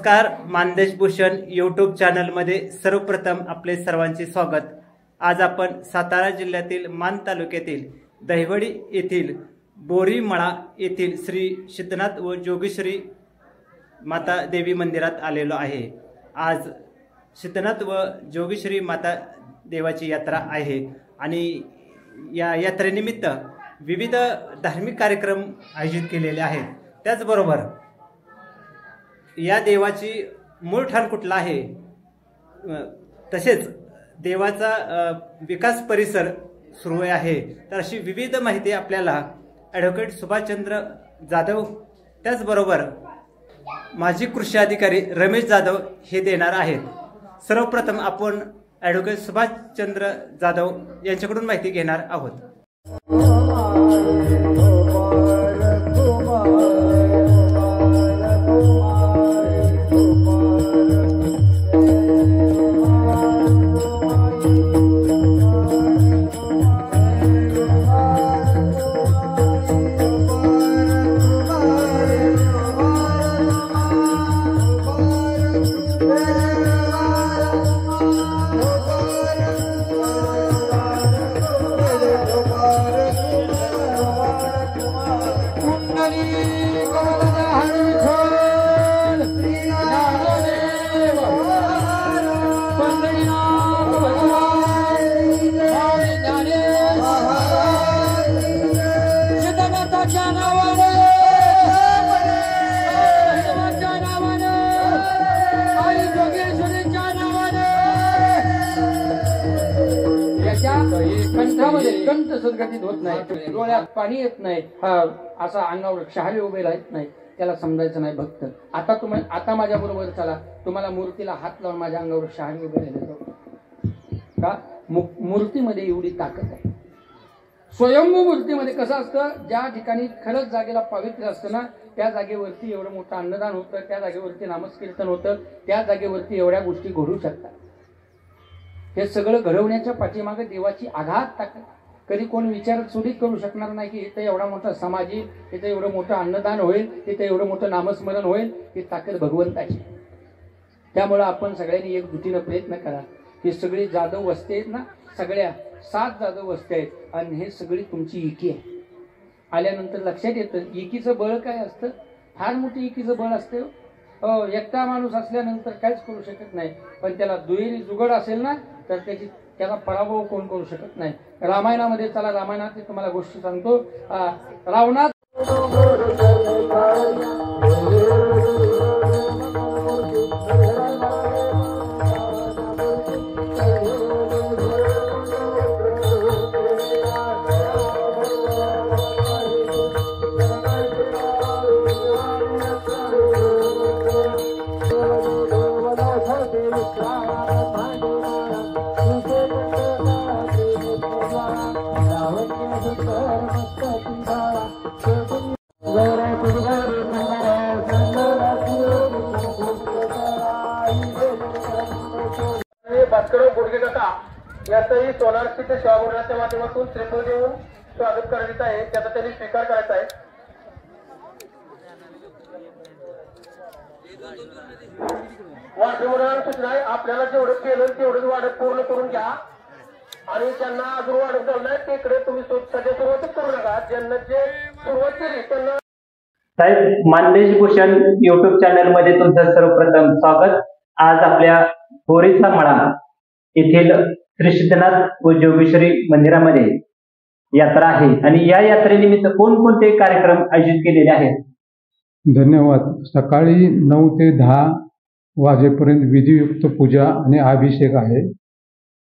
नमस्कार, मानदेश भूषण यूट्यूब चॅनलमध्ये सर्वप्रथम आपले सर्वांचे स्वागत। आज आपण सातारा जिल्ह्यातील मान तालुक्यातील दहिवडी येथील बोरीमळा येथील श्री सिद्धनाथ व जोगेश्वरी माता देवी मंदिरात आलेलो आहे। आज सिद्धनाथ व जोगेश्वरी माता देवाची यात्रा आहे आणि या यात्रेनिमित्त विविध धार्मिक कार्यक्रम आयोजित केलेले आहेत। त्याचबरोबर या देवाची मूळ ठाण कुठला आहे, तसेच देवाचा विकास परिसर सुरू आहे, तर अशी विविध माहिती आपल्याला ॲडव्होकेट सुभाषचंद्र जाधव त्याचबरोबर माजी कृषी अधिकारी रमेश जाधव हे देणार आहेत। सर्वप्रथम आपण ॲडव्होकेट सुभाषचंद्र जाधव यांच्याकडून माहिती घेणार आहोत। कंठामध्ये कंठ सदगतीत होत नाही, डोळ्यात पाणी येत नाही, असा अंगावर शहारे उभे राहत नाही, त्याला समजायचं नाही भक्त। आता माझ्या बरोबर चला, तुम्हाला मूर्तीला हात लावून माझ्या अंगावर शहारे उभे राहिले का? मूर्तीमध्ये एवढी ताकद आहे। स्वयंभू मूर्तीमध्ये कसं असतं, ज्या ठिकाणी खरंच जागेला पवित्र असतं ना, त्या जागेवरती एवढं मोठं अन्नदान होतं, त्या जागेवरती नामस्कीर्तन होतं, त्या जागेवरती एवढ्या गोष्टी घडू शकतात। हे सगळं घडवण्याच्या पाठीमागे देवाची आघात ताकद। कधी कोण विचार सुधीत करू शकणार नाही की इथं एवढा मोठा समाजी, इथं एवढं मोठं अन्नदान होईल, इथं एवढं मोठं नामस्मरण होईल, ही ताकद भगवंताची। त्यामुळे आपण सगळ्यांनी एक जुटीनं प्रयत्न करा। ही सगळी जाधव वस्ती आहेत ना, सगळ्या 7 जाधव वस्ती आहेत आणि हे सगळी तुमची एकी आहे। आल्यानंतर लक्षात येतं एकीचं बळ काय असतं, फार मोठी एकीचं बळ असतं। एकटा माणूस असल्यानंतर काहीच करू शकत नाही, पण त्याला दुहेरी जुगड असेल ना, तर त्याला पराभव कोण करू शकत नाही। रामायणामध्ये चला, रामायणात तुम्हाला गोष्ट सांगतो। रावणात याचंही सोनार स्थित सेवागुणाच्या माध्यमातून श्रीफळ देऊन स्वागत करण्यात आहे, त्याचा त्यांनी स्वीकार करायचा आहे। वाढवणारा सूचना आहे, आपल्याला जेवढं केलं तेवढंच वाढत पूर्ण करून घ्या आणि ज्यांना अजून वाढत झालं नाही तिकडे तुम्ही सध्या सुरुवातच करू नका। ज्यांना जे सुरुवात केली त्यांना साहेब, मानदेश भूषण यूट्यूब चॅनल मध्ये तुमचं सर्वप्रथम स्वागत। आज आपल्या बोरीमळा येथील श्री सिद्धनाथ व जोगेश्वरी मंदिरामध्ये यात्रा आहे आणि या यात्रेनिमित्त कोणकोणते कार्यक्रम आयोजित केलेले आहेत? धन्यवाद। सकाळी 9 ते 10 वाजेपर्यंत विधियुक्त पूजा आणि अभिषेक आहे।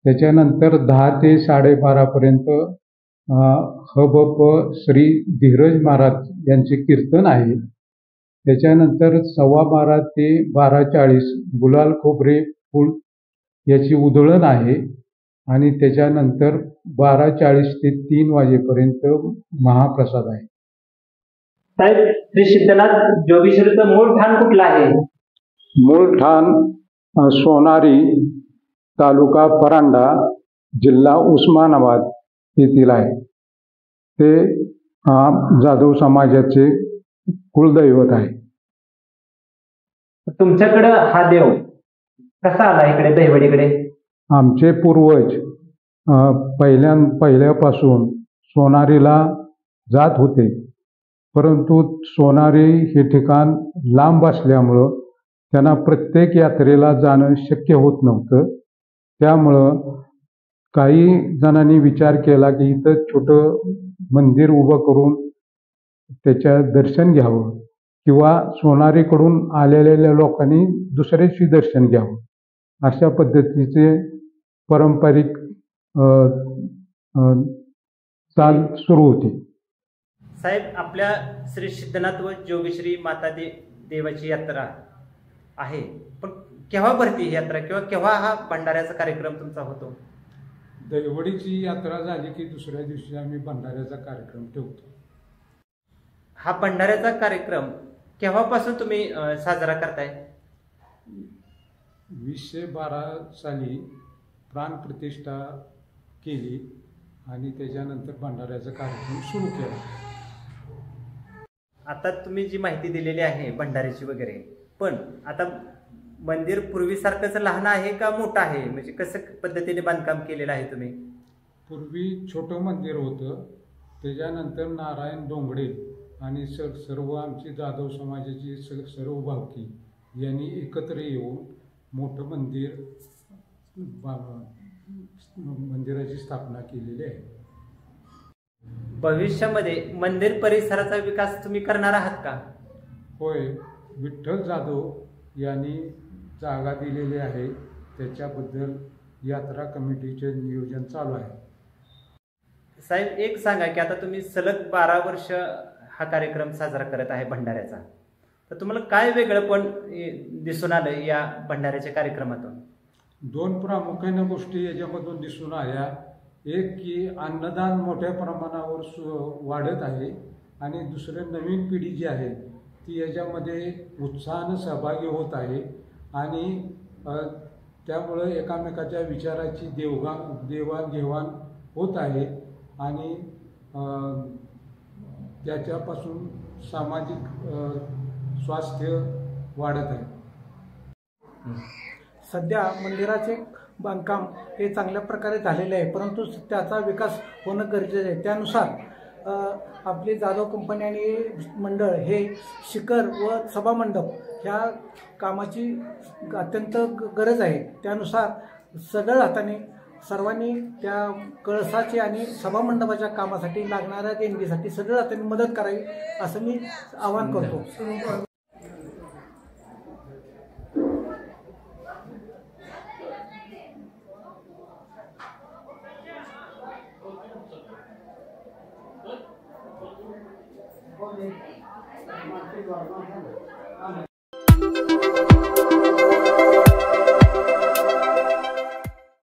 त्याच्यानंतर 10 ते 12:30 पर्यंत हबप श्री धीरज महाराज यांचे कीर्तन आहे। त्याच्यानंतर 12:15 ते 12:40 गुलाल खोबरे फूल याची उधळण आहे आणि त्याच्यानंतर 12:40 ते 3 वाजेपर्यंत महाप्रसाद आहे। साहेब, श्री सिद्धनाथ जोगेश्वरीचं मूळ ठाण कुठलं आहे? मूळ ठाण सोनारी, तालुका परांडा, जिल्हा उस्मानाबाद येथील आहे। ते जाधव समाजाचे कुलदैवत आहे। तुमच्याकडं हा देव कसा आला इकडे दहिवडीकडे? आमचे पूर्वज पहिल्यापासून सोनारीला जात होते, परंतु सोनारी हे ठिकाण लांब असल्यामुळं त्यांना प्रत्येक यात्रेला जाणं शक्य होत नव्हतं. त्यामुळं काही जणांनी विचार केला की इथं छोटं मंदिर उभं करून त्याच्या दर्शन घ्यावं किंवा सोनारीकडून आलेल्या लोकांनी दुसऱ्याची दर्शन घ्यावं, अशा पद्धतीचे पारंपरिक चाल सुरू होती. साहेब, आपल्या श्री सिद्धनाथ व जोगेश्वरी माता देवाची यात्रा आहे, पण केव्हा भरती ही यात्रा किंवा केव्हा हा भंडाऱ्याचा कार्यक्रम तुमचा होतो? दहिवडीची यात्रा झाली की दुसऱ्या दिवशी आम्ही भंडाऱ्याचा कार्यक्रम ठेवतो. हा भंडाऱ्याचा कार्यक्रम केव्हापासून तुम्ही साजरा करताय? 2012 साली प्राणप्रतिष्ठा केली आणि त्याच्यानंतर भंडाऱ्याचा कार्यक्रम सुरू केला. आता तुम्ही जी माहिती दिलेली आहे भंडाऱ्याची वगैरे, पण आता मंदिर पूर्वीसारखंच लहान आहे का मोठं आहे? म्हणजे कसं पद्धतीने बांधकाम केलेलं आहे तुम्ही? पूर्वी छोटं मंदिर होतं, त्याच्यानंतर नारायण डोंगडे आणि सर्व आमची जाधव समाजाची सर्व भावकी यांनी एकत्र येऊन मोठं मंदिराची स्थापना केलेली आहे. भविष्यामध्ये मंदिर परिसराचा विकास तुम्ही करणार आहात का? होय, विठ्ठल जाधव यांनी जागा दिलेली आहे, त्याच्याबद्दल यात्रा कमिटीचे नियोजन चालू आहे. साहेब, एक सांगा की आता तुम्ही सलग 12 वर्ष हा कार्यक्रम साजरा करत आहे भंडाऱ्याचा, तर तुम्हाला काय वेगळं पण दिसून आलं या भंडाऱ्याच्या कार्यक्रमातून? 2 प्रामुख्याने गोष्टी याच्यामधून दिसून आल्या. एक की अन्नदान मोठ्या प्रमाणावर वाढत आहे आणि दुसरं नवीन पिढी जी आहे ती याच्यामध्ये उत्साहानं सहभागी होत आहे आणि त्यामुळं एकामेकाच्या विचाराची देवाणघेवाण होत आहे आणि त्याच्यापासून सामाजिक स्वास्थ्य वाढत आहे. सध्या मंदिराचे बांधकाम हे चांगल्या प्रकारे झालेले आहे, परंतु त्याचा विकास होणं गरजेचं आहे. त्यानुसार आपली जाधव कंपनी आणि मंडळ हे शिखर व सभामंडप ह्या कामाची अत्यंत गरज आहे. त्यानुसार सढळ हाताने सर्वांनी त्या कळसाचे आणि सभामंडपाच्या कामासाठी लागणाऱ्या देणगीसाठी सढळ हाताने मदत करावी असं मी आवाहन करतो. Gracias.